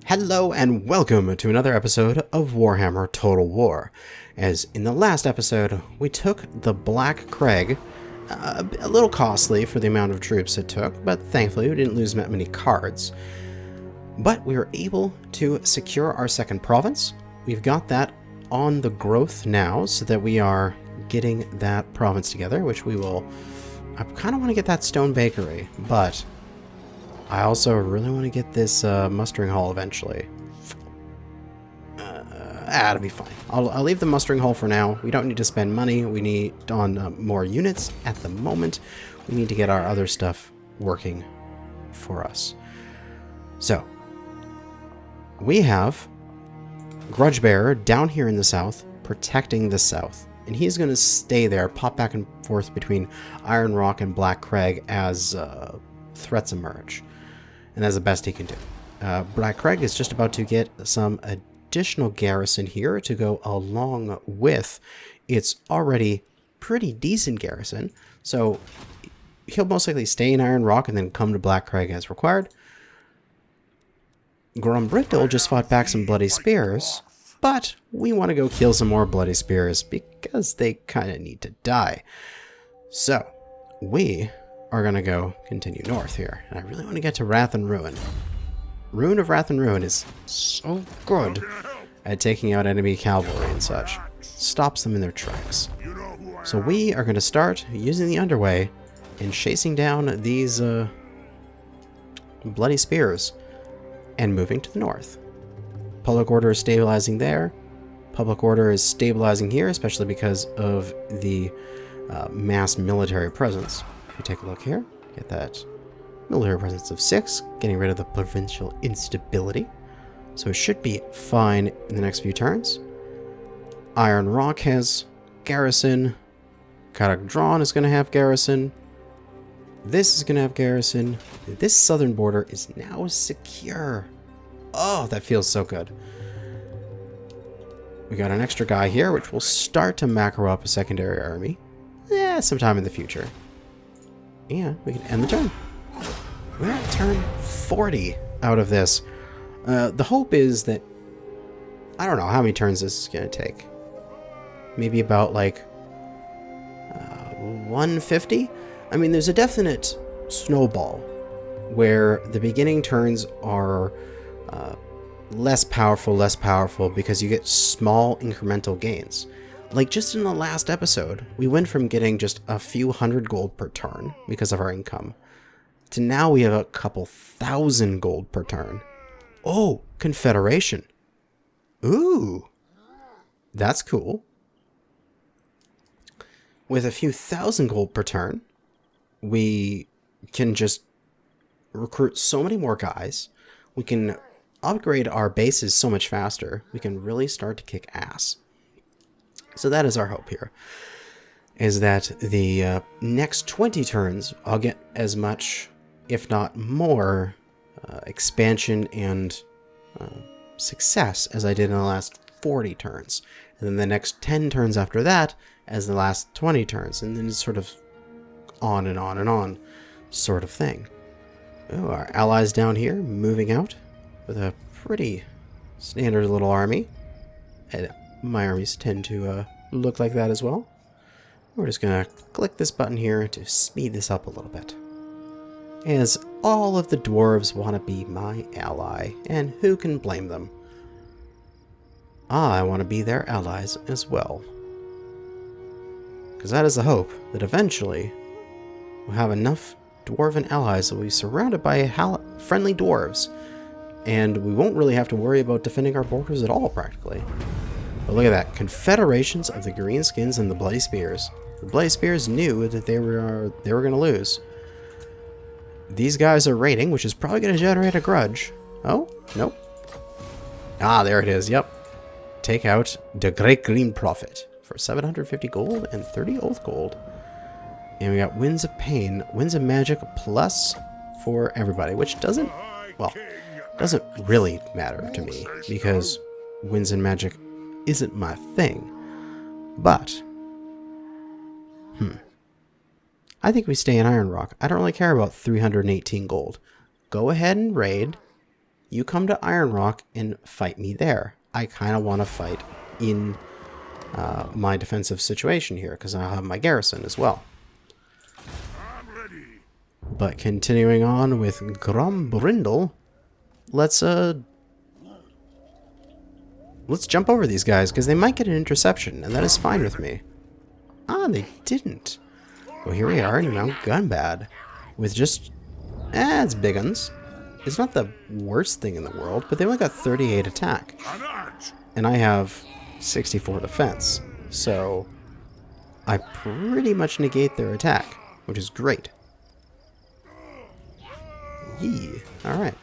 Hello and welcome to another episode of Warhammer Total War. As in the last episode, we took the Black Craig, a little costly for the amount of troops it took, but thankfully we didn't lose that many cards. But we were able to secure our second province. We've got that on the growth now, so that we are getting that province together, which we will... I kind of want to get that stone bakery, but I also really want to get this mustering hall eventually. That'll be fine. I'll leave the mustering hall for now. We don't need to spend money. We need on more units at the moment. We need to get our other stuff working for us. So, we have Grudgebearer down here in the south, protecting the south. And he's going to stay there, pop back and forth between Iron Rock and Black Craig as threats emerge. And that's the best he can do. Black Craig is just about to get some additional garrison here to go along with its already pretty decent garrison. So he'll most likely stay in Iron Rock and then come to Black Craig as required. Grumbrindle just fought back some Bloody Spears, but we want to go kill some more Bloody Spears because they kind of need to die. So we are going to go continue north here. And I really want to get to Wrath and Ruin. Rune of Wrath and Ruin is so good at taking out enemy cavalry and such. Stops them in their tracks. So we are going to start using the underway and chasing down these Bloody Spears and moving to the north. Public order is stabilizing there. Public order is stabilizing here, especially because of the mass military presence. If you take a look here, get that military presence of 6, getting rid of the provincial instability. So it should be fine in the next few turns. Iron Rock has garrison. Karak is going to have garrison. This is going to have garrison. This southern border is now secure. Oh, that feels so good. We got an extra guy here, which will start to macro up a secondary army. Sometime in the future. Yeah, we can end the turn. We're at turn 40 out of this. The hope is that... I don't know how many turns this is going to take. Maybe about, like, 150? I mean, there's a definite snowball where the beginning turns are less powerful because you get small incremental gains. Like just in the last episode, we went from getting just a few hundred gold per turn because of our income to now we have a couple thousand gold per turn. Oh, Confederation. Ooh, that's cool. With a few thousand gold per turn, we can just recruit so many more guys. We can upgrade our bases so much faster. We can really start to kick ass. So that is our hope here, is that the next 20 turns, I'll get as much, if not more, expansion and success as I did in the last 40 turns. And then the next 10 turns after that as the last 20 turns. And then it's sort of on and on and on sort of thing. Oh, our allies down here moving out with a pretty standard little army. And my armies tend to look like that as well. We're just going to click this button here to speed this up a little bit. As all of the dwarves want to be my ally, and who can blame them? I want to be their allies as well. Because that is the hope, that eventually we'll have enough dwarven allies that we'll be surrounded by friendly dwarves, and we won't really have to worry about defending our borders at all, practically. But look at that. Confederations of the Greenskins and the Bloody Spears. The Bloody Spears knew that they were going to lose. These guys are raiding, which is probably going to generate a grudge. Oh, nope. Ah, there it is. Yep. Take out the Great Green Prophet for 750 gold and 30 oath gold. And we got Winds of Pain, Winds of Magic plus for everybody, which doesn't, well, doesn't really matter to me because Winds and Magic isn't my thing. But I think we stay in Iron Rock. I don't really care about 318 gold. Go ahead and raid. You come to Iron Rock and fight me there. I kind of want to fight in my defensive situation here, because I'll have my garrison as well. But continuing on with Grombrindle, let's jump over these guys, because they might get an interception, and that is fine with me. Ah, they didn't. Well, here we are in Mount Gunbad, with just, it's big uns. It's not the worst thing in the world, but they only got 38 attack. And I have 64 defense, so I pretty much negate their attack, which is great. Yee. Alright.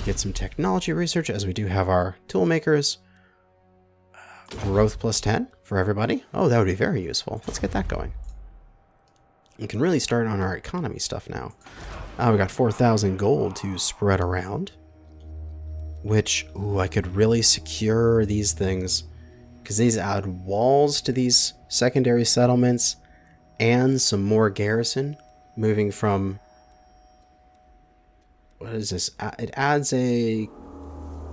Get some technology research, as we do have our tool makers. Growth plus 10 for everybody. Oh, that would be very useful. Let's get that going. We can really start on our economy stuff now. We got 4,000 gold to spread around. Which, ooh, I could really secure these things, because these add walls to these secondary settlements and some more garrison, moving from, what is this? It adds a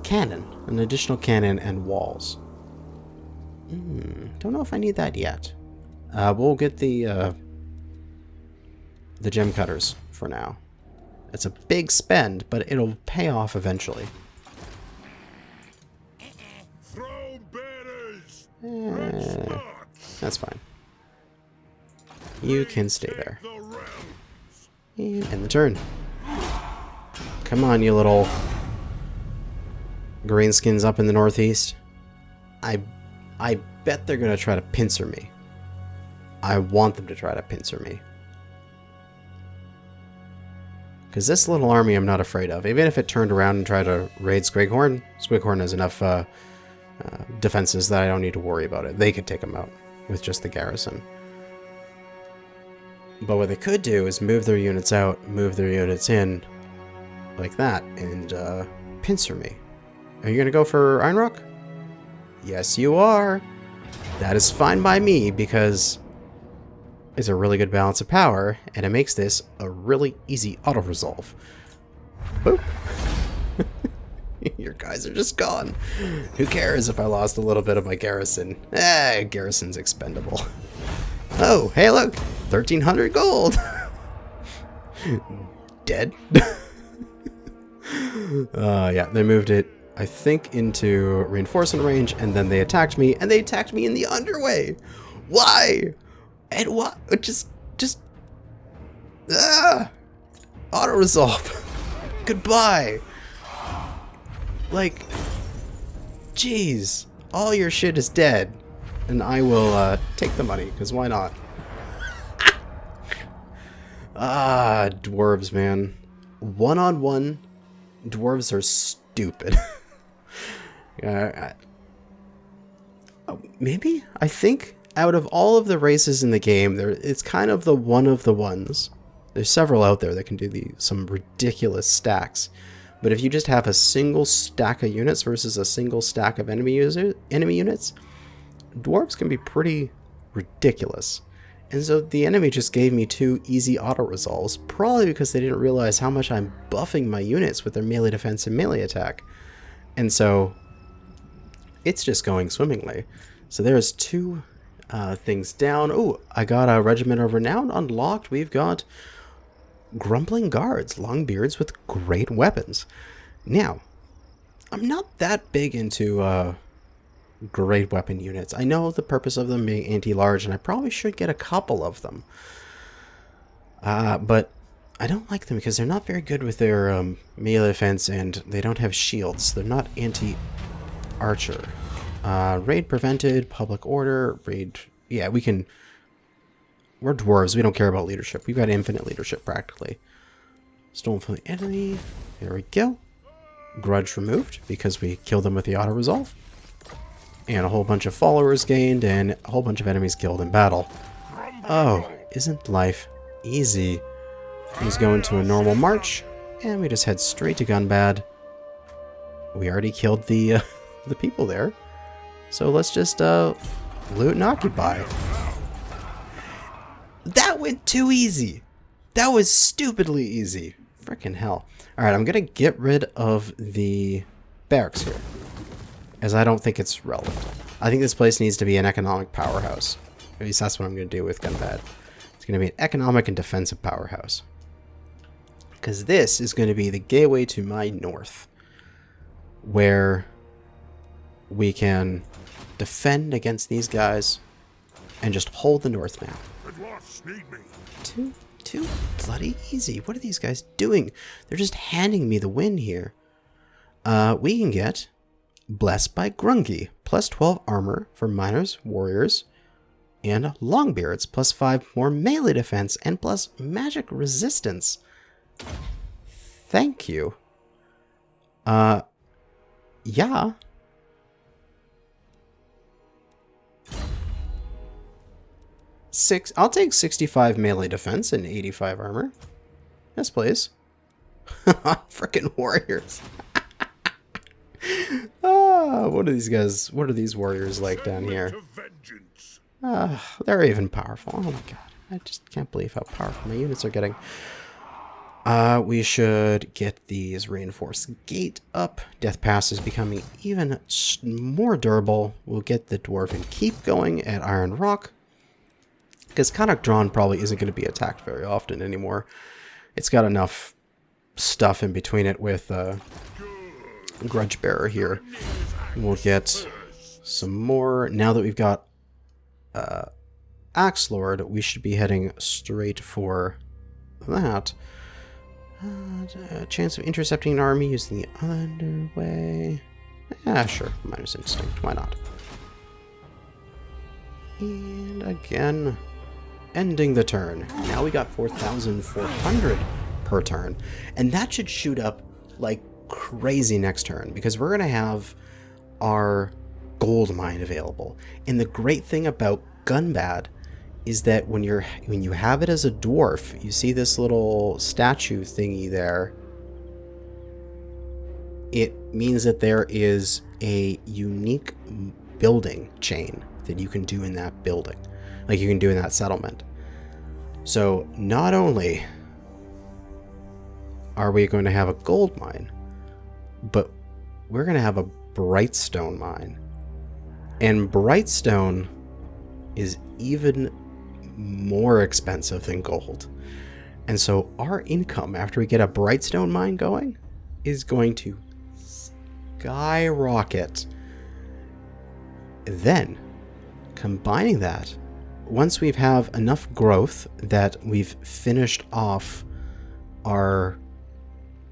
cannon, an additional cannon and walls. Don't know if I need that yet. We'll get the gem cutters for now. It's a big spend, but it'll pay off eventually. That's fine. You can stay there. And end the turn. Come on, you little greenskins up in the northeast. I bet they're gonna try to pincer me. I want them to try to pincer me. Because this little army I'm not afraid of. Even if it turned around and tried to raid Squighorn, Squighorn has enough defenses that I don't need to worry about it. They could take them out with just the garrison. But what they could do is move their units out, move their units in, like that, and pincer me. Are you going to go for Iron Rock? Yes, you are. That is fine by me, because it's a really good balance of power, and it makes this a really easy auto-resolve. Boop. Your guys are just gone. Who cares if I lost a little bit of my garrison? Garrison's expendable. Oh, hey look! 1,300 gold! Dead? Yeah, they moved it, I think, into reinforcement range, and then they attacked me, and they attacked me in the underway! Why? And what? Just... Auto-resolve! Goodbye! Like, jeez, all your shit is dead, and I will take the money, because why not? Dwarves, man. One-on-one, dwarves are stupid. Maybe? I think out of all of the races in the game, it's kind of the one of the ones. There's several out there that can do some ridiculous stacks. But if you just have a single stack of units versus a single stack of enemy units, dwarves can be pretty ridiculous. And so the enemy just gave me 2 easy auto-resolves, probably because they didn't realize how much I'm buffing my units with their melee defense and melee attack. And so it's just going swimmingly. So there's 2 things down. Oh, I got a Regiment of Renown unlocked. We've got Grumbling Guards, long beards with great weapons. Now, I'm not that big into great weapon units. I know the purpose of them being anti-large, and I probably should get a couple of them. But I don't like them because they're not very good with their melee defense, and they don't have shields. They're not anti-archer. Raid prevented, public order, raid... Yeah, we can... We're dwarves. We don't care about leadership. We've got infinite leadership, practically. Stolen from the enemy. There we go. Grudge removed, because we killed them with the auto-resolve. And a whole bunch of followers gained, and a whole bunch of enemies killed in battle. Oh, isn't life easy? Let's go into a normal march, and we just head straight to Gunbad. We already killed the people there. So let's just loot and occupy. That went too easy. That was stupidly easy. Frickin' hell. Alright, I'm gonna get rid of the barracks here, as I don't think it's relevant. I think this place needs to be an economic powerhouse. At least that's what I'm gonna do with Gunbad. It's gonna be an economic and defensive powerhouse. Because this is gonna be the gateway to my north, where we can defend against these guys and just hold the north now. The dwarfs need me. Too bloody easy. What are these guys doing? They're just handing me the win here. We can get Blessed by Grungy, plus 12 armor for miners, warriors, and longbeards, plus 5 more melee defense, and plus magic resistance. Thank you. Yeah. I'll take 65 melee defense and 85 armor. Yes, please. Frickin' warriors. What are these guys? What are these warriors like down here? They're even powerful. Oh my god. I just can't believe how powerful my units are getting. We should get these reinforced gate up. Death Pass is becoming even more durable. We'll get the Dwarf and keep going at Iron Rock, because Kanajashi probably isn't going to be attacked very often anymore. It's got enough stuff in between it with Grudge Bearer here. We'll get some more. Now that we've got Axe Lord, we should be heading straight for that. Chance of intercepting an army using the underway. Yeah, sure. Minus instinct. Why not? And again, ending the turn. Now we got 4,400 per turn. And that should shoot up like crazy next turn, because we're going to have our gold mine available. And the great thing about Gunbad is that when you have it as a dwarf, you see this little statue thingy there. It means that there is a unique building chain that you can do in that building, like you can do in that settlement. So not only are we going to have a gold mine, but we're going to have a brightstone mine. And brightstone is even more expensive than gold. And so our income after we get a brightstone mine going is going to skyrocket. Then, combining that, once we have enough growth that we've finished off our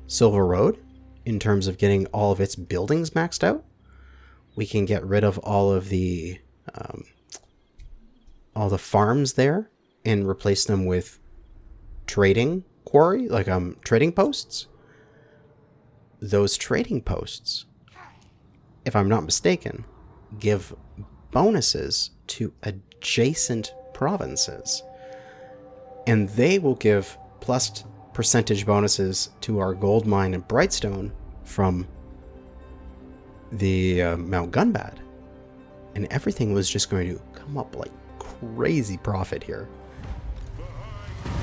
Silver Road in terms of getting all of its buildings maxed out, we can get rid of all the farms there and replace them with trading quarry, like trading posts. Those trading posts, if I'm not mistaken, give bonuses to adjacent provinces, and they will give plus percentage bonuses to our gold mine and brightstone from the Mount Gunbad, and everything was just going to come up like crazy profit here.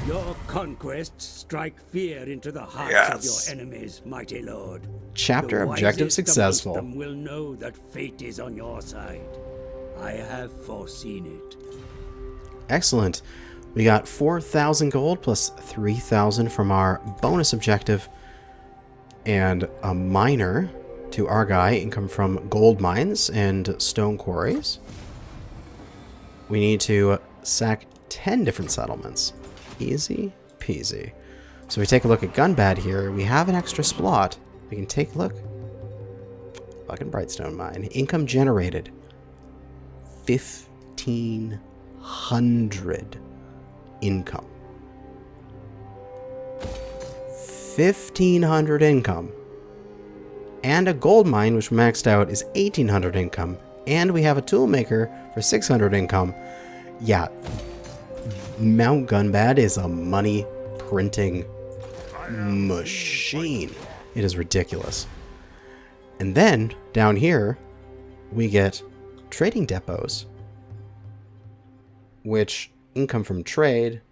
Your conquests strike fear into the hearts of your enemies, mighty lord. Chapter objective successful. The wisest amongst them will know that fate is on your side. I have foreseen it. Excellent. We got 4,000 gold plus 3,000 from our bonus objective, and a miner to our guy, income from gold mines and stone quarries. We need to sack 10 different settlements. Easy peasy. So we take a look at Gunbad here. We have an extra slot. We can take a look. Fucking brightstone mine. Income generated 1,500 income. 1,500 income. And a gold mine, which maxed out, is 1,800 income. And we have a tool maker for 600 income. Yeah, Mount Gunbad is a money printing machine. It is ridiculous. And then down here we get trading depots, which income from trade,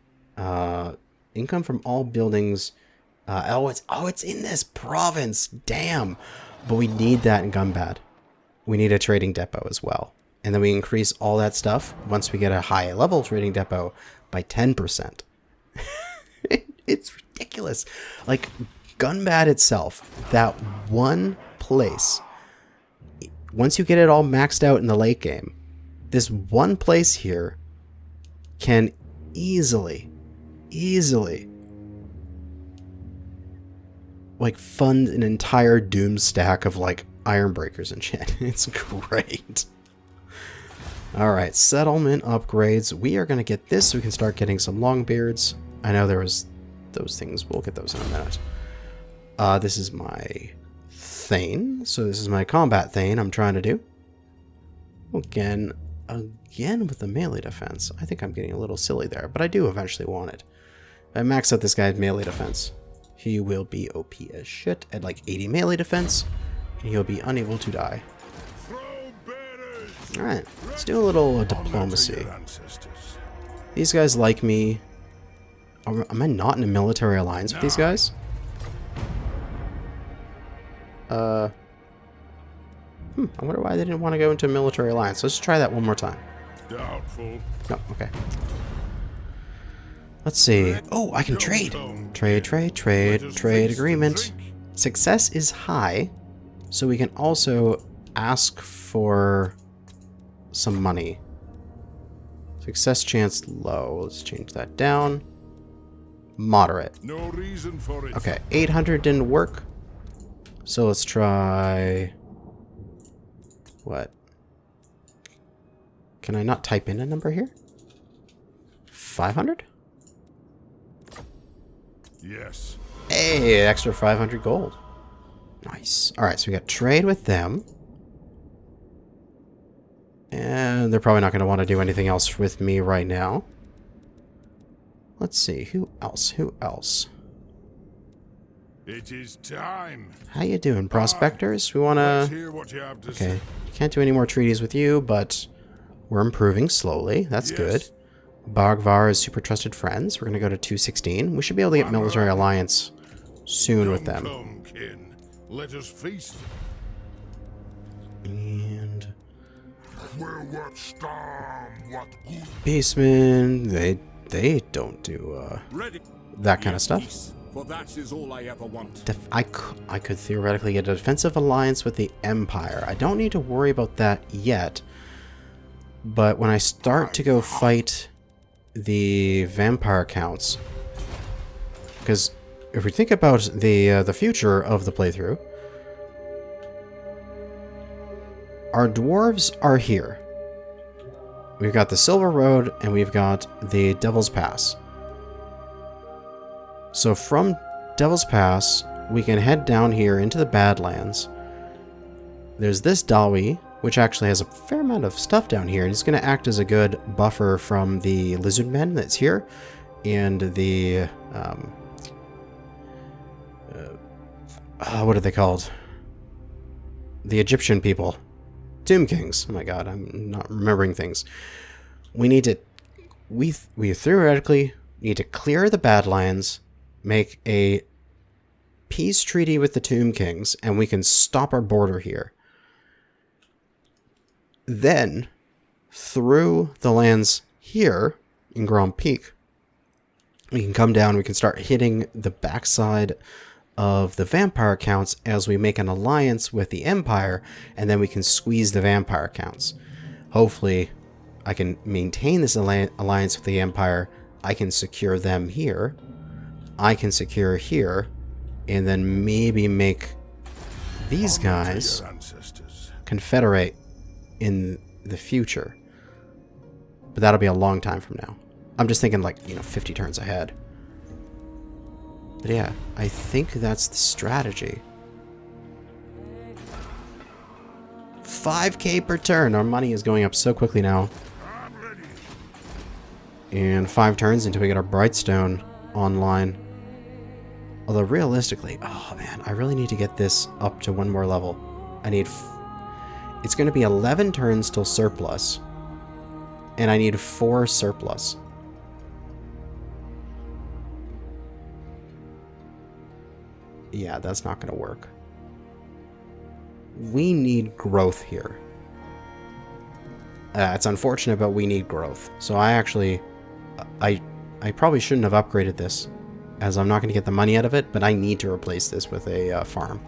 income from all buildings It's in this province. Damn. But we need that in Gunbad. We need a trading depot as well. And then we increase all that stuff once we get a high level trading depot by 10%. It's ridiculous. Like, Gunbad itself, that one place, once you get it all maxed out in the late game, this one place here can easily, like, fund an entire Doom stack of, like, Iron Breakers and shit. It's great. Alright, settlement upgrades. We are going to get this so we can start getting some Longbeards. I know there was those things. We'll get those in a minute. This is my Thane. So this is my combat Thane I'm trying to do. Again with the melee defense. I think I'm getting a little silly there, but I do eventually want it. If I max out this guy's melee defense, he will be OP as shit at like 80 melee defense, and he'll be unable to die. Alright, let's do a little diplomacy. These guys like me. Am I not in a military alliance with these guys? I wonder why they didn't want to go into a military alliance. Let's try that one more time. Doubtful. No, okay. Let's see. Oh, I can trade. Trade agreement. Success is high, so we can also ask for some money. Success chance low. Let's change that down. Moderate. No reason for it. Okay, 800 didn't work. So let's try... What? Can I not type in a number here? 500? Yes. Hey, extra 500 gold. Nice. Alright, so we got trade with them. And they're probably not going to want to do anything else with me right now. Let's see, who else? It is time. How you doing, prospectors? We want Let's to... hear what you have to Okay, say. can't do any more treaties with you, but we're improving slowly. That's good. Bhagvar is super trusted friends. We're going to go to 216. We should be able to get military alliance soon with them. Come, kin. Let us feast. And... Well, what storm, what good. Beastmen, they don't do Ready. that kind of stuff. Peace, for that is all I ever want. I could theoretically get a defensive alliance with the Empire. I don't need to worry about that yet. But when I start to go fight the vampire counts, because if we think about the future of the playthrough, our dwarves are here. We've got the Silver Road and we've got the Devil's Pass. So from Devil's Pass, we can head down here into the Badlands. There's this Dawi, which actually has a fair amount of stuff down here, and it's going to act as a good buffer from the Lizardmen that's here, and the, what are they called? The Egyptian people. Tomb Kings. Oh my god, I'm not remembering things. We need to, we theoretically need to clear the Badlands, make a peace treaty with the Tomb Kings, and we can stop our border here. Then, through the lands here in Grand Peak, we can come down, we can start hitting the backside of the vampire counts as we make an alliance with the Empire, and then we can squeeze the vampire counts. Hopefully, I can maintain this alliance with the Empire, I can secure them here, I can secure here, and then maybe make these guys confederate in the future. But that'll be a long time from now. I'm just thinking like, 50 turns ahead. But yeah, I think that's the strategy. 5k per turn. Our money is going up so quickly now. And 5 turns until we get our Brightstone online. Although realistically, oh man, I really need to get this up to one more level. I need... It's going to be 11 turns till surplus. And I need 4 surplus. Yeah, that's not going to work. We need growth here. It's unfortunate, but we need growth. So I actually... I probably shouldn't have upgraded this, as I'm not going to get the money out of it, but I need to replace this with a farm.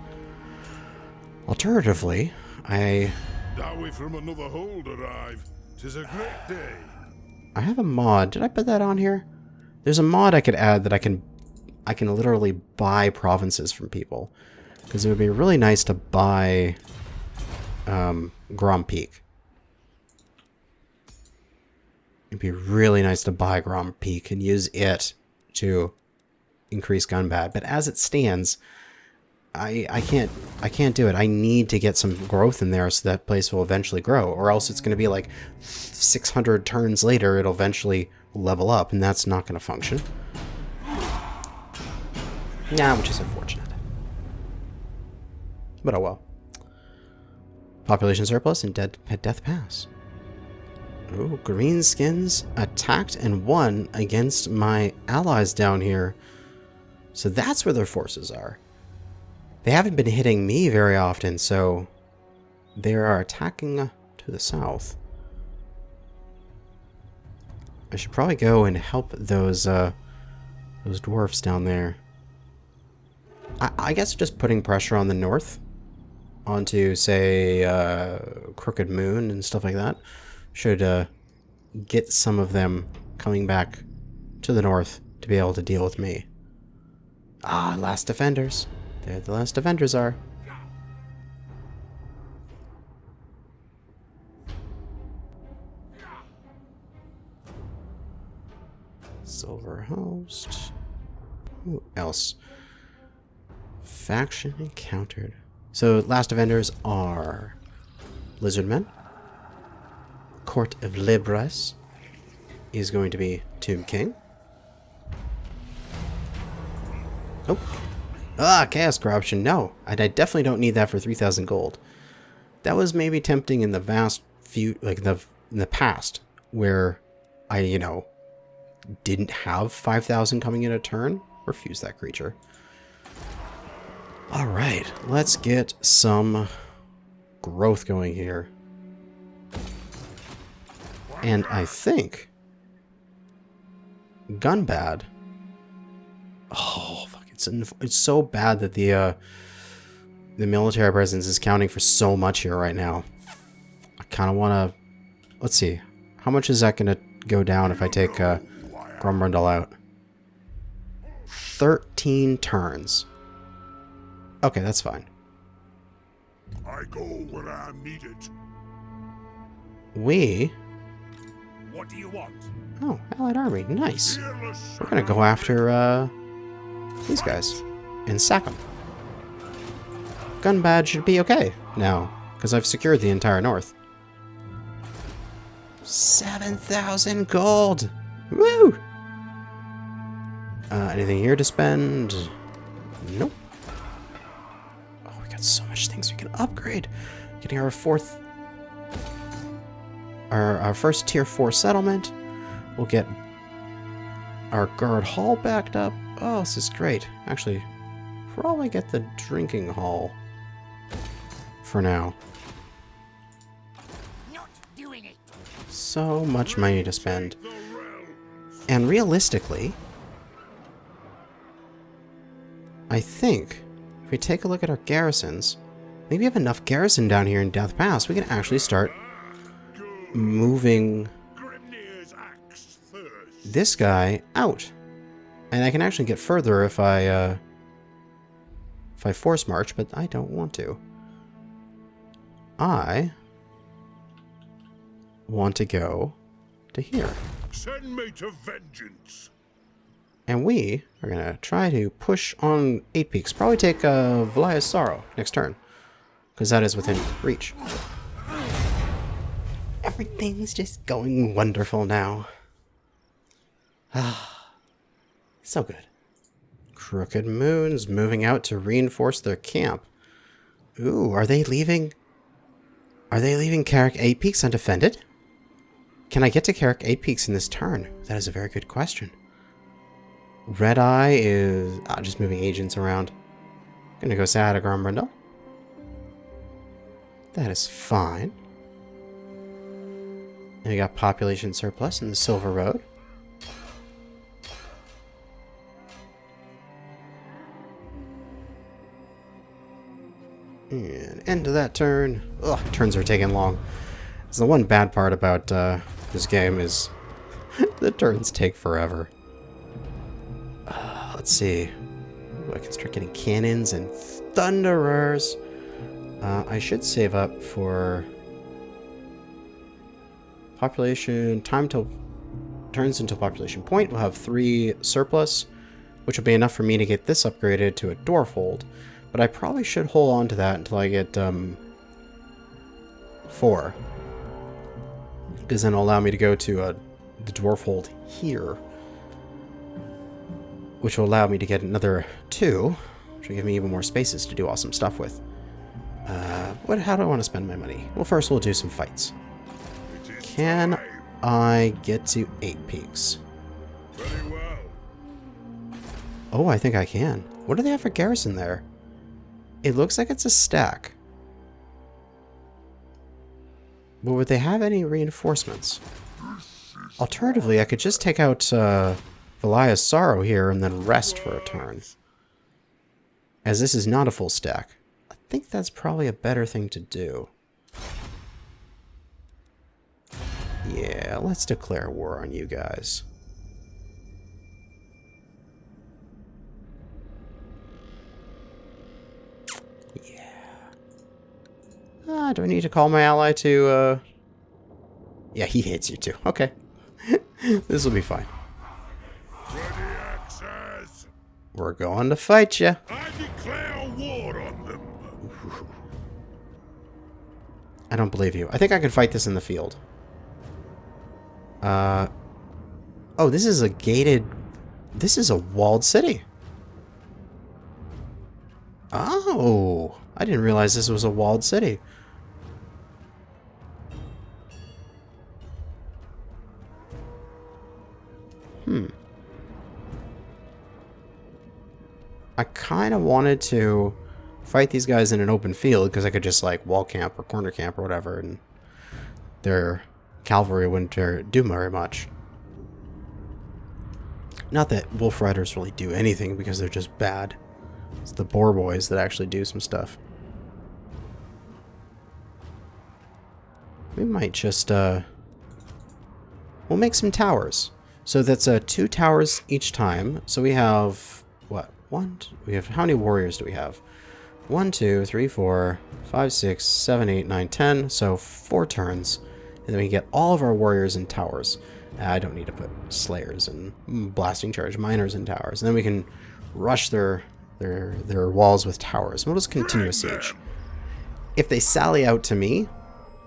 Alternatively, Dowie from another hold arrive. 'Tis a great day. I have a mod. Did I put that on here? There's a mod I could add that I can literally buy provinces from people. Because it would be really nice to buy Grom Peak. It'd be really nice to buy Grom Peak and use it to increase Gunbad. But as it stands, I can't do it. I need to get some growth in there so that place will eventually grow. Or else it's going to be like 600 turns later, it'll eventually level up, and that's not going to function. Nah, which is unfortunate. But oh well. Population surplus and death pass. Ooh, greenskins attacked and won against my allies down here. So that's where their forces are. They haven't been hitting me very often, so they are attacking to the south. I should probably go and help those dwarfs down there. I guess just putting pressure on the north, onto, say, Crooked Moon and stuff like that, should get some of them coming back to the north to be able to deal with me. Ah, last defenders. There the last defenders are. Silver Host. Who else? Faction encountered. So, last defenders are Lizardmen. Court of Libres is going to be Tomb King. Oh. Ah, Chaos Corruption. No, I definitely don't need that for 3,000 gold. That was maybe tempting in the vast few, like in the past, where I, you know, didn't have 5,000 coming in a turn. Refuse that creature. All right, let's get some growth going here. And I think Gunbad. Oh, fuck! It's so bad that the military presence is counting for so much here right now. I kind of want to. Let's see, how much is that going to go down if I take Grumbrundle out? 13 turns. Okay, that's fine. I go where I'm needed. What do you want? Oh, Allied Army. Nice. We're going to go after these guys and sack them. Gunbad should be okay now, because I've secured the entire north. 7,000 gold! Woo! Anything here to spend? Nope. Oh, we got so much things we can upgrade. Getting our our first tier 4 settlement. We'll get our guard hall backed up. Oh, this is great. Actually, probably get the drinking hall for now. Not doing it. So much money to spend. And realistically, I think if we take a look at our garrisons, maybe we have enough garrison down here in Death Pass, we can actually start moving this guy out. And I can actually get further if I force march, but I don't want to. I want to go to here. Send me to vengeance. And we are going to try to push on 8 Peaks. Probably take Valia's Sorrow next turn, because that is within reach. Everything's just going wonderful now. Ah, so good. Crooked Moon's moving out to reinforce their camp. Ooh, are they leaving? Are they leaving Carrick 8 Peaks undefended? Can I get to Carrick 8 Peaks in this turn? That is a very good question. Red Eye is just moving agents around. Gonna go say hi to Grumbrindle. That is fine. And we got population surplus in the Silver Road. And end of that turn. Ugh, turns are taking long. It's the one bad part about this game is the turns take forever. Let's see. Ooh, I can start getting cannons and thunderers. I should save up for population. Time till turns into population point. We'll have 3 surplus, which will be enough for me to get this upgraded to a dwarf hold. But I probably should hold on to that until I get 4. Because then it'll allow me to go to the dwarf hold here. Which will allow me to get another 2. Which will give me even more spaces to do awesome stuff with. How do I want to spend my money? Well, first we'll do some fights. Can I get to 8 peaks? Very well. Oh, I think I can. What do they have for garrison there? It looks like it's a stack. But would they have any reinforcements? Alternatively, I could just take out Valia's Sorrow here and then rest for a turn. As this is not a full stack. I think that's probably a better thing to do. Yeah, let's declare war on you guys. Do I need to call my ally to, Yeah, he hates you too. Okay. This will be fine. Ready access. We're going to fight you. I declare war on them. I don't believe you. I think I can fight this in the field. Oh, this is a gated... This is a walled city. Oh, I didn't realize this was a walled city. I kind of wanted to fight these guys in an open field because I could just like wall camp or corner camp or whatever, and their cavalry wouldn't do very much. Not that wolf riders really do anything because they're just bad. It's the boar boys that actually do some stuff. We might just we'll make some towers. So that's 2 towers each time. So we have what? We have, how many warriors do we have? 1, 2, 3, 4, 5, 6, 7, 8, 9, 10. So 4 turns. And then we get all of our warriors in towers. I don't need to put slayers and blasting charge miners in towers. And then we can rush their walls with towers. We'll just continue a siege. If they sally out to me,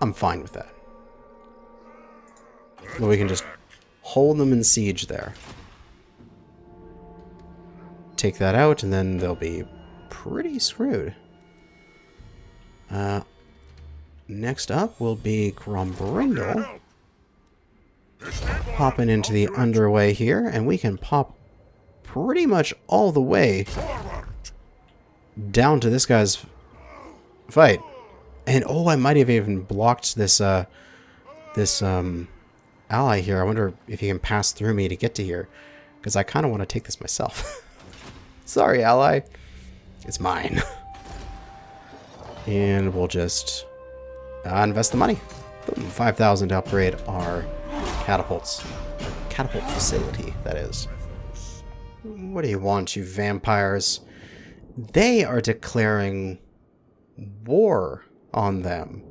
I'm fine with that. But we can just hold them in siege there. Take that out, and then they'll be pretty screwed. Next up will be Grumbrindle. Popping into the underway here, and we can pop pretty much all the way down to this guy's fight. And oh, I might have even blocked this ally here. I wonder if he can pass through me to get to here, because I kind of want to take this myself. Sorry, ally. It's mine. And we'll just invest the money. Boom, 5,000 to upgrade our catapults. Catapult facility, that is. What do you want, you vampires? They are declaring war on them.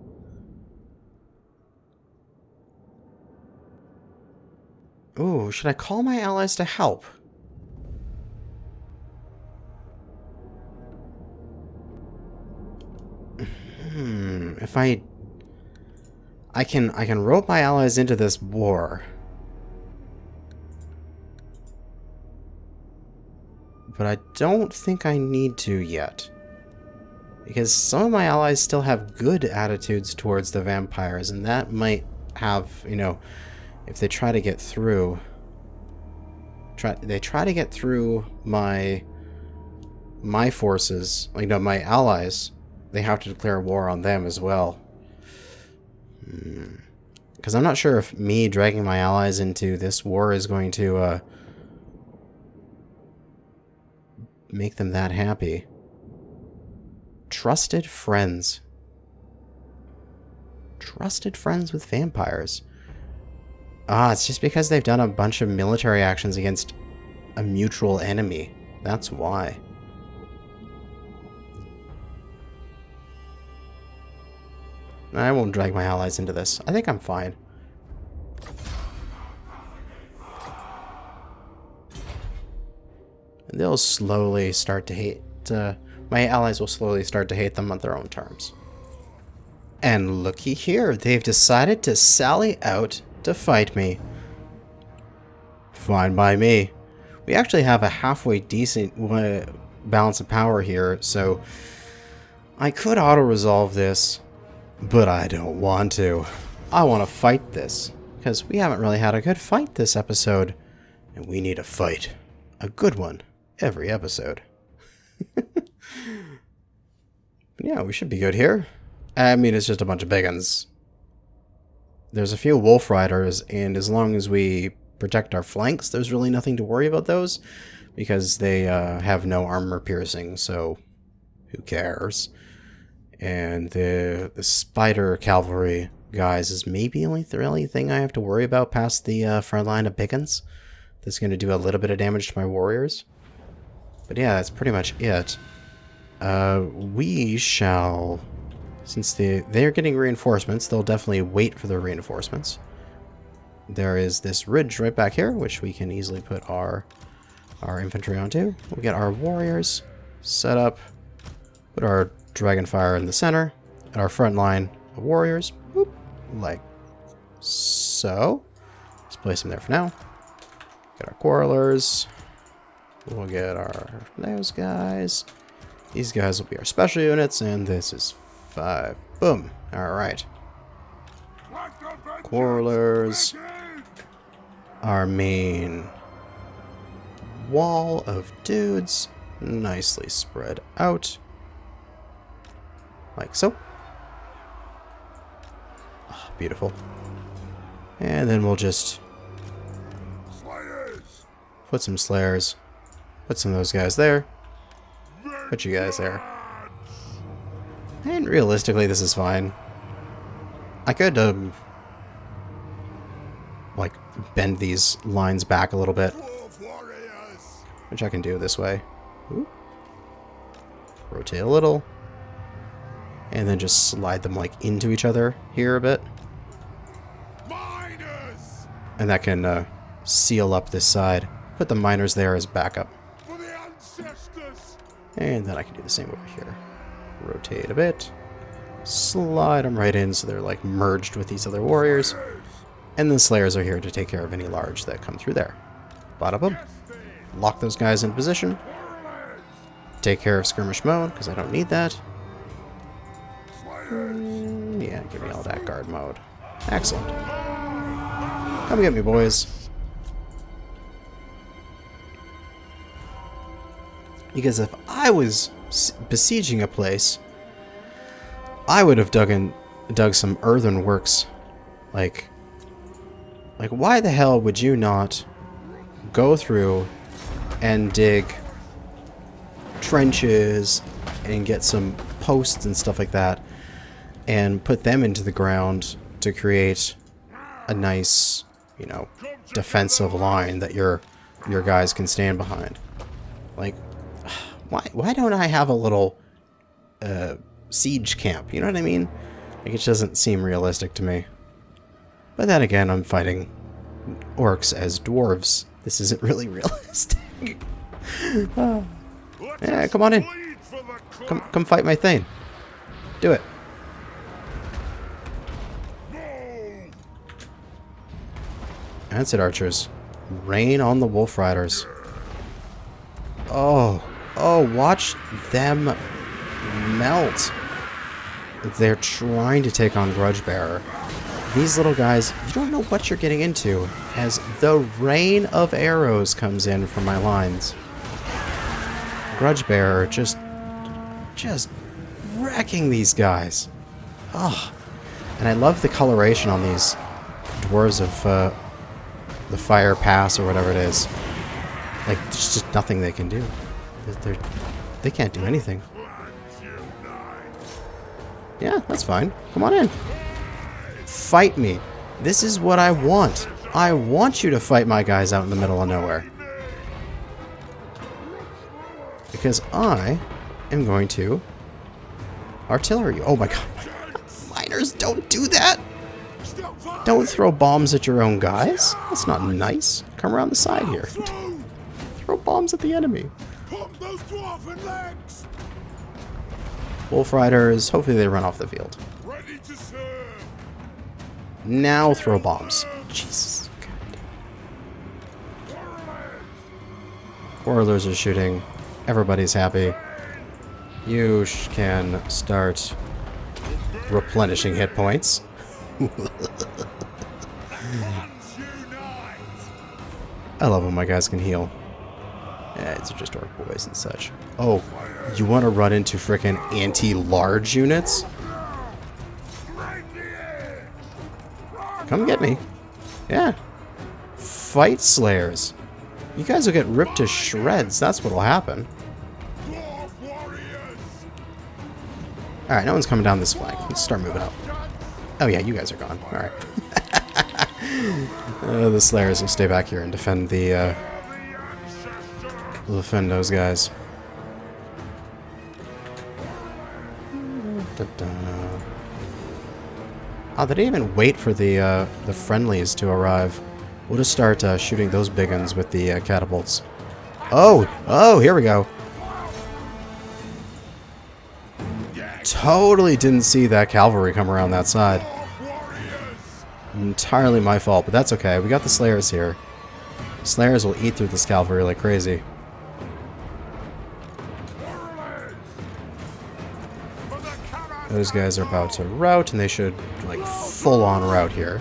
Ooh, should I call my allies to help? If I can rope my allies into this war. But I don't think I need to yet. Because some of my allies still have good attitudes towards the vampires, and that might have, you know, if they try to get through... They try to get through my my forces, like, no, my allies, they have to declare war on them as well. Because I'm not sure if me dragging my allies into this war is going to make them that happy. Trusted friends. Trusted friends with vampires. Ah, it's just because they've done a bunch of military actions against a mutual enemy. That's why. I won't drag my allies into this. I think I'm fine. And they'll slowly start to hate... my allies will slowly start to hate them on their own terms. And looky here, they've decided to sally out to fight me. Fine by me. We actually have a halfway decent balance of power here, so I could auto-resolve this, but I don't want to. I want to fight this, because we haven't really had a good fight this episode, and we need a fight. A good one every episode. Yeah, we should be good here. I mean, it's just a bunch of biggins. There's a few wolf riders, and as long as we protect our flanks, there's really nothing to worry about those, because they have no armor piercing, so who cares? And the spider cavalry guys is maybe the only thing I have to worry about past the front line of biggins. That's going to do a little bit of damage to my warriors. But yeah, that's pretty much it. We shall... Since they're getting reinforcements, they'll definitely wait for their reinforcements. There is this ridge right back here, which we can easily put our infantry onto. We'll get our warriors set up, put our Dragonfire in the center, and our front line of warriors, whoop, like so. Let's place them there for now. Get our Quarrelers. We'll get those guys. These guys will be our special units, and this is 5. Boom. Alright. Quarrelers. Our main wall of dudes. Nicely spread out. Like so. Oh, beautiful. And then we'll just put some Slayers. Put some of those guys there. Put you guys there. And realistically, this is fine. I could, like, bend these lines back a little bit. Which I can do this way. Ooh. Rotate a little. And then just slide them, like, into each other here a bit. And that can, seal up this side. Put the miners there as backup. And then I can do the same over here. Rotate a bit. Slide them right in so they're like merged with these other warriors. And then Slayers are here to take care of any large that come through there. Bada boom. Lock those guys in position. Take care of skirmish mode, because I don't need that. Yeah, give me all that guard mode. Excellent. Come get me, boys. Because if I was besieging a place, I would have dug some earthenworks. Like why the hell would you not go through and dig trenches and get some posts and stuff like that and put them into the ground to create a nice, you know, defensive line that your guys can stand behind? Like, why don't I have a little siege camp? You know what I mean? Like, it doesn't seem realistic to me. But then again, I'm fighting orcs as dwarves. This isn't really realistic. Yeah, come on in. Come fight my thing. Do it. That's it, archers. Rain on the wolf riders. Oh, watch them melt. They're trying to take on Grudgebearer. These little guys, you don't know what you're getting into as the rain of arrows comes in from my lines. Grudge Bearer just wrecking these guys. Oh, and I love the coloration on these dwarves of the Fire Pass or whatever it is. Like, there's just nothing they can do. They can't do anything. Yeah, that's fine. Come on in. Fight me. This is what I want. I want you to fight my guys out in the middle of nowhere. Because I am going to artillery you. Oh my god. Miners, don't do that. Don't throw bombs at your own guys. That's not nice. Come around the side here. Throw bombs at the enemy. Pump those dwarven legs! Wolf Riders, hopefully they run off the field. Ready to serve! Now throw bombs. Jesus. God. Warlords are shooting. Everybody's happy. You can start replenishing hit points. I love when my guys can heal. Yeah, it's just orc boys and such. Oh, you want to run into frickin' anti-large units? Come get me. Yeah. Fight Slayers. You guys will get ripped to shreds. That's what'll happen. Alright, no one's coming down this flank. Let's start moving up. Oh yeah, you guys are gone. Alright. The Slayers will stay back here and defend the, defend those guys. Oh, they didn't even wait for the friendlies to arrive. We'll just start shooting those big uns with the catapults. Oh, here we go. Totally didn't see that cavalry come around that side. Entirely my fault, but that's okay. We got the Slayers here. Slayers will eat through this cavalry like crazy. Those guys are about to rout, and they should, like, full-on rout here.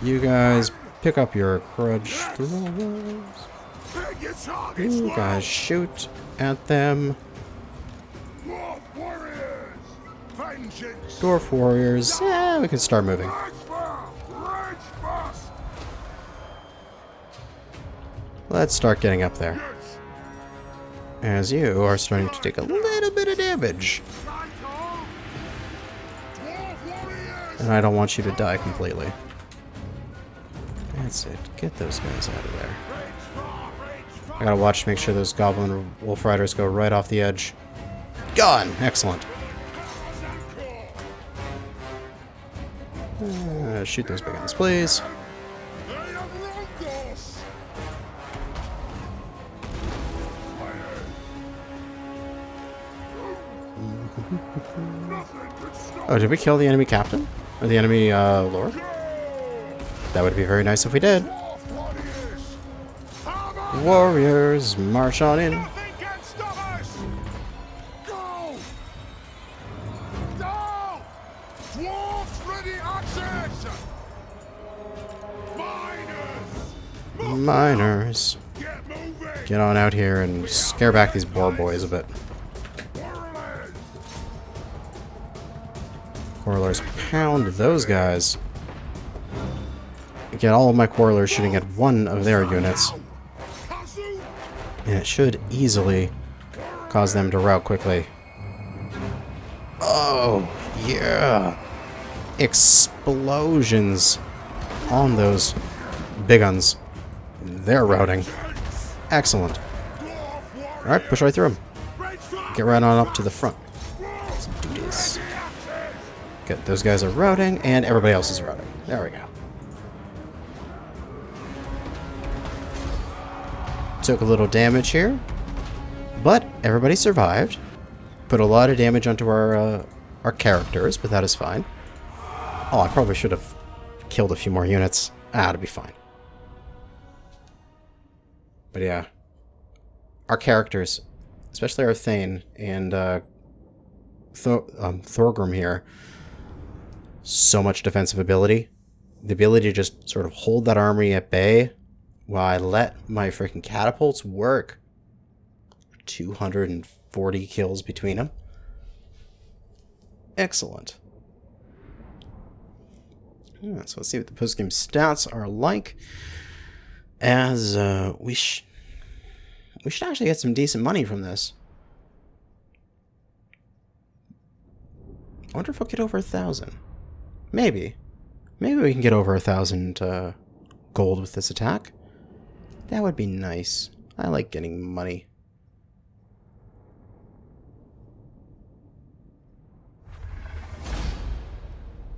You guys pick up your grudge throwers. You guys shoot at them. Dwarf warriors. Yeah, we can start moving. Let's start getting up there. As you are starting to take a little bit of damage. And I don't want you to die completely. That's it. Get those guys out of there. I gotta watch to make sure those goblin wolf riders go right off the edge. Gone! Excellent. Shoot those big guns, please. Oh, did we kill the enemy captain? Or the enemy lord? That would be very nice if we did. Warriors, march on in. Miners, get on out here and scare back these boar boys a bit. Quarrelers pound those guys. Get all of my quarrelers shooting at one of their units. And it should easily cause them to rout quickly. Oh, yeah. Explosions on those big uns. They're routing. Excellent. Alright, push right through them. Get right on up to the front. Let's do this. Good, those guys are routing, and everybody else is routing. There we go. Took a little damage here, but everybody survived. Put a lot of damage onto our characters, but that is fine. Oh, I probably should have killed a few more units. It'll be fine. But yeah, our characters, especially our Thane and Thorgrim here, so much defensive ability. the ability to just sort of hold that army at bay while I let my freaking catapults work. 240 kills between them. Excellent. Yeah, so let's see what the post-game stats are like. As we should actually get some decent money from this. I wonder if we'll get over 1,000. Maybe. Maybe we can get over 1,000 gold with this attack. That would be nice. I like getting money.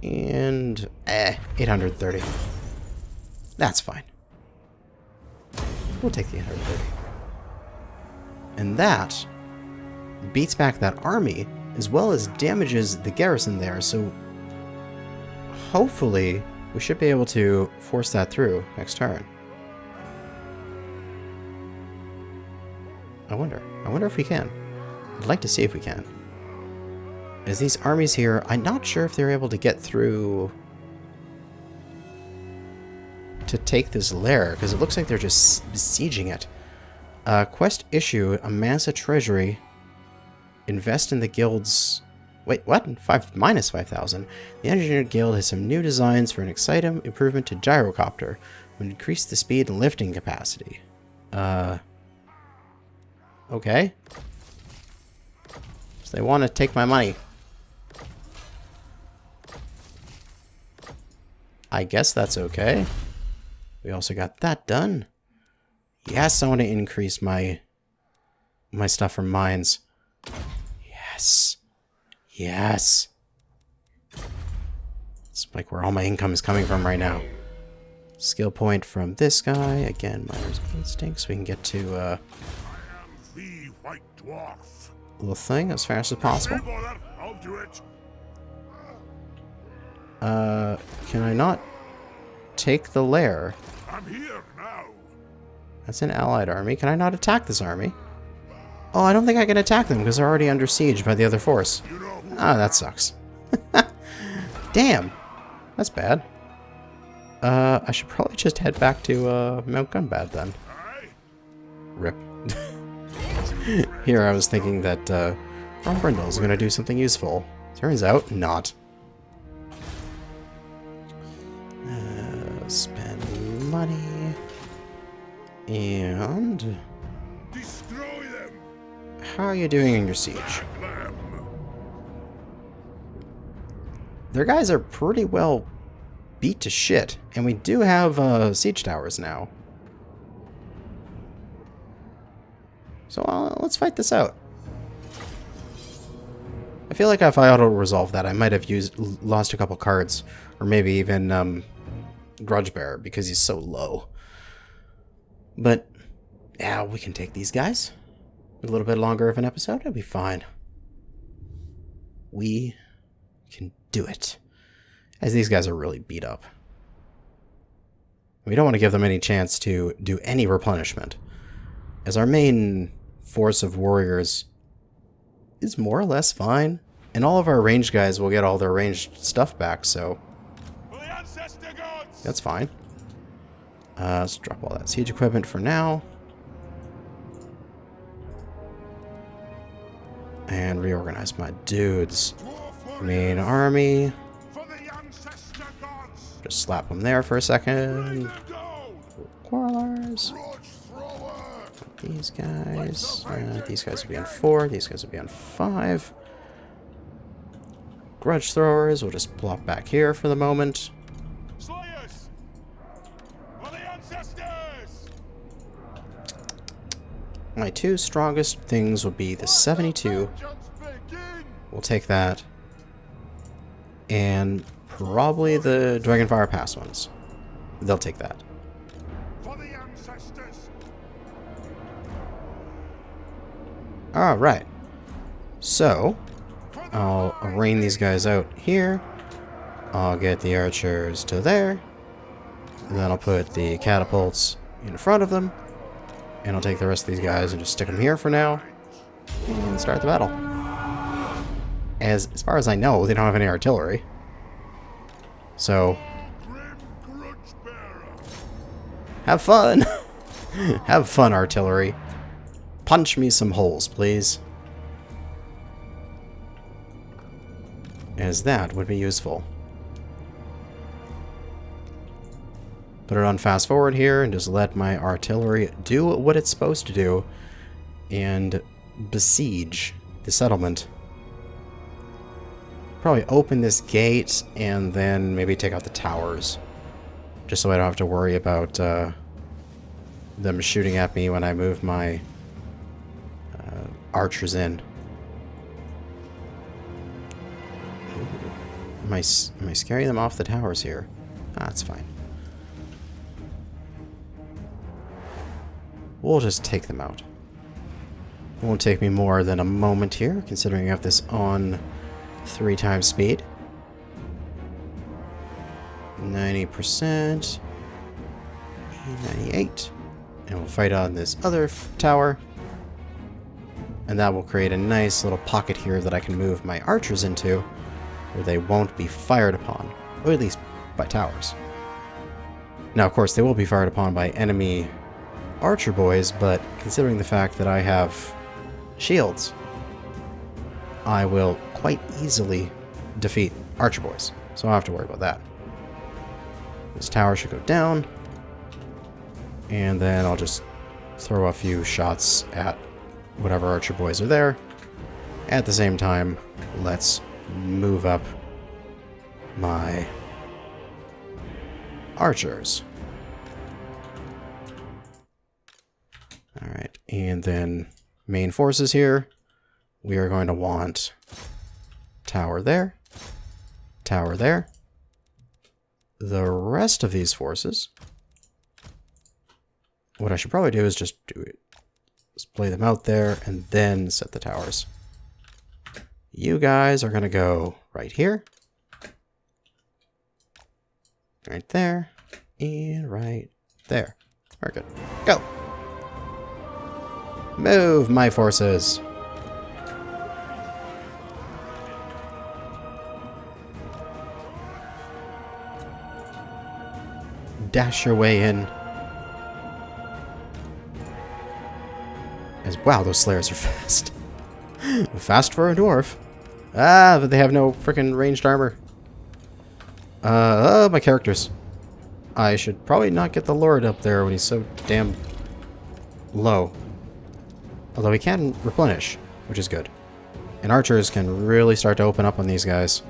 And 830. That's fine. We'll take the 830. And that beats back that army as well as damages the garrison there, so hopefully we should be able to force that through next turn. I wonder if we can. I'd like to see if we can. As these armies here, I'm not sure if they're able to get through to take this lair, because it looks like they're just besieging it. Quest issue, amass a treasury, invest in the guild's... Wait, what? Minus 5,000. The Engineer Guild has some new designs for an exciting improvement to gyrocopter. Would increase the speed and lifting capacity. Okay. So they want to take my money. I guess that's okay. We also got that done. Yes, I want to increase my stuff from mines. Yes. Yes. It's like where all my income is coming from right now. Skill point from this guy. Again, Miner's Instincts. We can get to I am the White Dwarf. little thing as fast as possible. I'll do it. Can I not take the lair? I'm here now. That's an allied army. Can I not attack this army? Oh, I don't think I can attack them because they're already under siege by the other force. Ah, that sucks. Damn. That's bad. I should probably just head back to Mount Gunbad then. Rip. Here I was thinking that Ron Brindle's going to do something useful. Turns out, not. Spend money. And... Destroy them. how are you doing in your siege? Their guys are pretty well beat to shit. And we do have siege towers now. So let's fight this out. I feel like if I auto-resolve that, I might have lost a couple cards. Or maybe even Grudge Bearer, because he's so low. But, yeah, we can take these guys. A little bit longer of an episode, it'll be fine. We can do it. As these guys are really beat up. We don't want to give them any chance to do any replenishment. As our main force of warriors is more or less fine. And all of our ranged guys will get all their ranged stuff back, so that's fine. Let's drop all that siege equipment for now. And reorganize my dudes. Main army. Just slap them there for a second. Quarrelers. These guys. These guys will be on 4. These guys will be on 5. Grudge throwers. We'll just plop back here for the moment. My 2 strongest things will be the 72. We'll take that. And probably the Dragonfire Pass ones. They'll take that. Alright. So, I'll arraign these guys out here. I'll get the archers to there. And then I'll put the catapults in front of them. And I'll take the rest of these guys and just stick them here for now. And start the battle. As far as I know, they don't have any artillery. So, Have fun! Have fun, artillery. Punch me some holes, please. As that would be useful. Put it on fast forward here and just let my artillery do what it's supposed to do and besiege the settlement. Probably open this gate and then maybe take out the towers. Just so I don't have to worry about them shooting at me when I move my archers in. Am I scaring them off the towers here? Ah, that's fine. We'll just take them out. It won't take me more than a moment here, considering I have this on 3 times speed. 90%. 98. And we'll fight on this other tower. And that will create a nice little pocket here that I can move my archers into, where they won't be fired upon. Or at least by towers. Now, of course, they will be fired upon by enemy archer boys, but considering the fact that I have shields, I will quite easily defeat archer boys. So I don't have to worry about that. This tower should go down. And then I'll just throw a few shots at whatever archer boys are there. At the same time, let's move up my archers. Alright, and then main forces here. We are going to want tower there, tower there. The rest of these forces, what I should probably do is just do it. Display them out there and then set the towers. You guys are going to go right here, right there, and right there. Very good. Go! Move, my forces! Dash your way in. Wow, those slayers are fast. Fast for a dwarf. Ah, but they have no freaking ranged armor. Oh, my characters. I should probably not get the Lord up there when he's so damn low. Although he can replenish, which is good. And archers can really start to open up on these guys.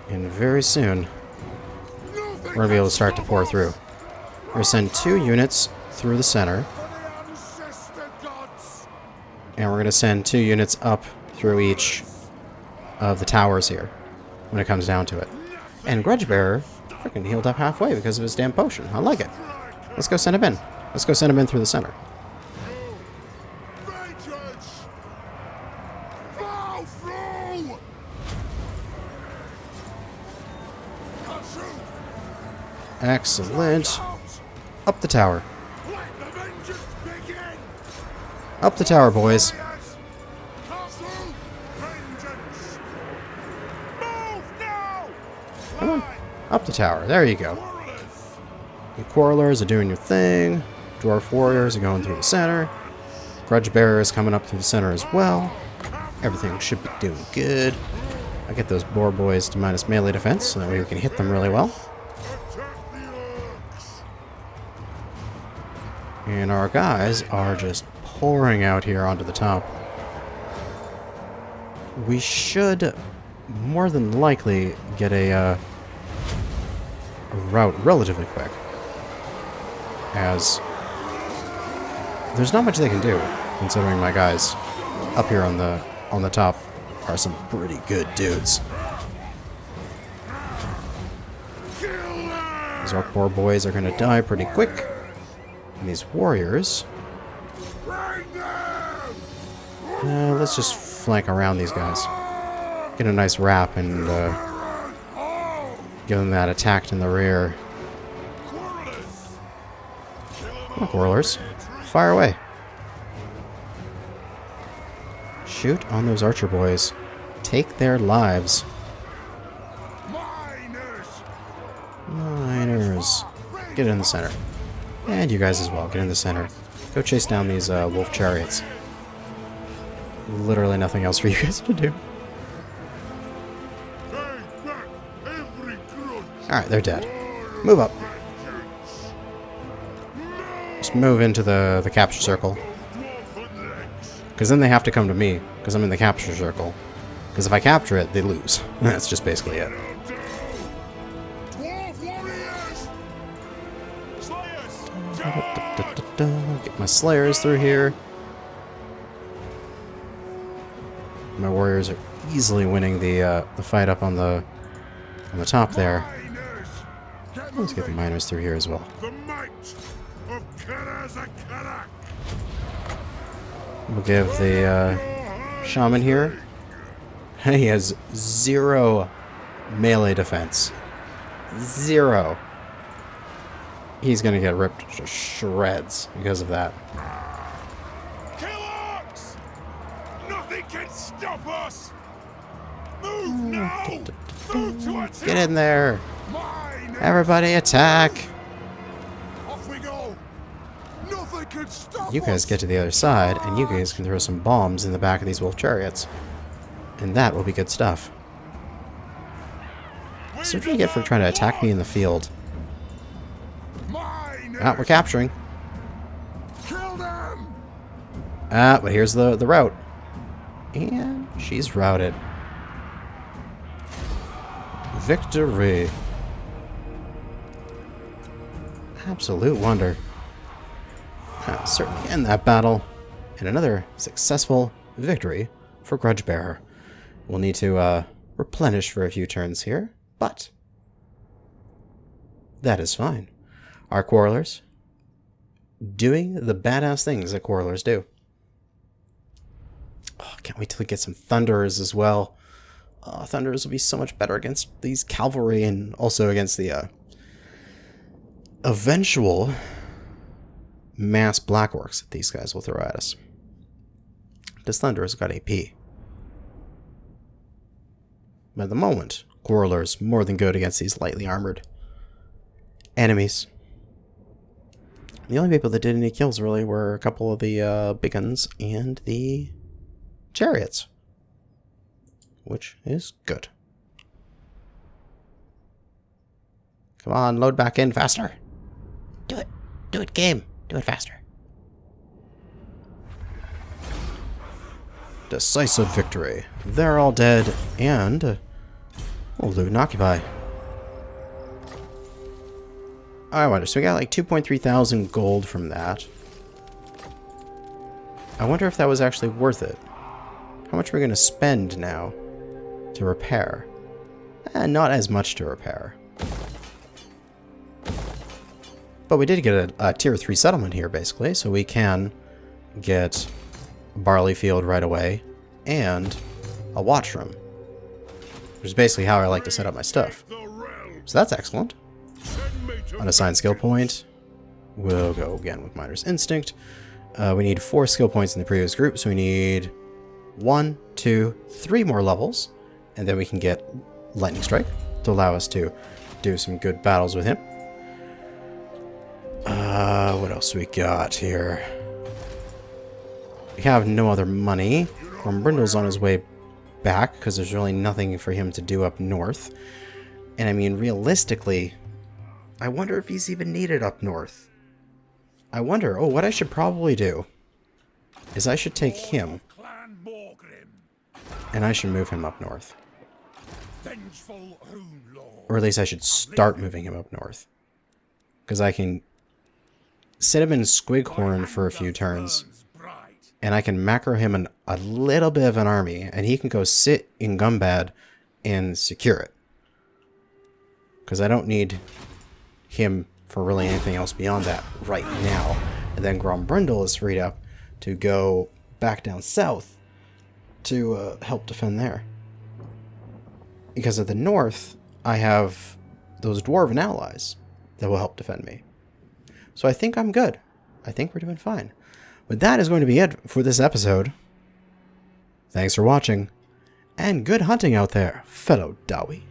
And very soon, we're going to be able to start to pour through. We're going to send 2 units through the center. And we're going to send 2 units up through each of the towers here, when it comes down to it. And Grudgebearer freaking healed up halfway because of his damn potion. I like it. Let's go send him in. Let's go send him in through the center. Excellent. Up the tower. Up the tower, boys. Come on. Up the tower. There you go. You quarrelers are doing your thing. Dwarf warriors are going through the center. Grudge bearer is coming up through the center as well. Everything should be doing good. I get those boar boys to minus melee defense so that way we can hit them really well. And our guys are just pouring out here onto the top. We should more than likely get a route relatively quick, as there's not much they can do, considering my guys up here on the top are some pretty good dudes. These orc boar boys are going to die pretty quick. And these warriors, let's just flank around these guys. Get a nice wrap and give them that attack in the rear. Come on, quarrelers. Fire away. Shoot on those archer boys. Take their lives. Miners! Miners. Get in the center. And you guys as well. Get in the center. Go chase down these wolf chariots. Literally nothing else for you guys to do. Take back every grudge! Alright, they're dead. Move up. Just move into the capture circle. Because then they have to come to me. Because I'm in the capture circle. Because if I capture it, they lose. That's just basically it. Dwarf warriors! Slayers! Get my slayers through here. My warriors are easily winning the fight up on the top there. Let's get the miners through here as well. The might of Kanajashi! We'll give the shaman here. He has 0 melee defense. 0. He's gonna get ripped to shreds because of that. Kill orcs! Nothing can stop us! Move now! Move to attack! Get in there! Miners! Everybody attack! Off we go! Nothing can stop You guys get to the other side, and you guys can throw some bombs in the back of these wolf chariots. And that will be good stuff. So what do you get for trying to attack me in the field? Ah, we're capturing. Kill them! Ah, but here's the route. And she's routed. Victory. Absolute wonder. I'll certainly end that battle. And another successful victory for Grudgebearer. We'll need to replenish for a few turns here, but that is fine. Our Quarrelers doing the badass things that Quarrelers do. Oh, can't wait till we get some Thunderers as well. Thunderers will be so much better against these cavalry and also against the eventual mass Black Orcs that these guys will throw at us. Because Thunderers got AP. But at the moment, Quarrelers more than good against these lightly armored enemies. The only people that did any kills really were a couple of the big guns and the chariots. Which is good. Come on, load back in faster. Do it. Do it, game. Do it faster. Decisive victory. They're all dead, and we'll loot and occupy. I wonder, so we got like 2.3 thousand gold from that. I wonder if that was actually worth it. How much are we going to spend now to repair? Not as much to repair. But we did get a tier 3 settlement here, basically, so we can get a barley field right away and a watch room, which is basically how I like to set up my stuff. So that's excellent. Unassigned skill point. We'll go again with Miner's Instinct. We need 4 skill points in the previous group, so we need 1, 2, 3 more levels, and then we can get Lightning Strike to allow us to do some good battles with him. What else we got here? We have no other money. Brindle's on his way back because there's really nothing for him to do up north. And I mean, realistically, I wonder if he's even needed up north. I wonder, oh, what I should probably do is I should take him and I should move him up north. Or at least I should start moving him up north. Because I can sit him in Squighorn for a few turns, and I can macro him a little bit of an army, and he can go sit in Gunbad and secure it. Because I don't need him for really anything else beyond that right now. And then Grombrindle is freed up to go back down south to help defend there. Because at the north, I have those Dwarven allies that will help defend me. So I think I'm good. I think we're doing fine. But that is going to be it for this episode. Thanks for watching, and good hunting out there, fellow Dawi.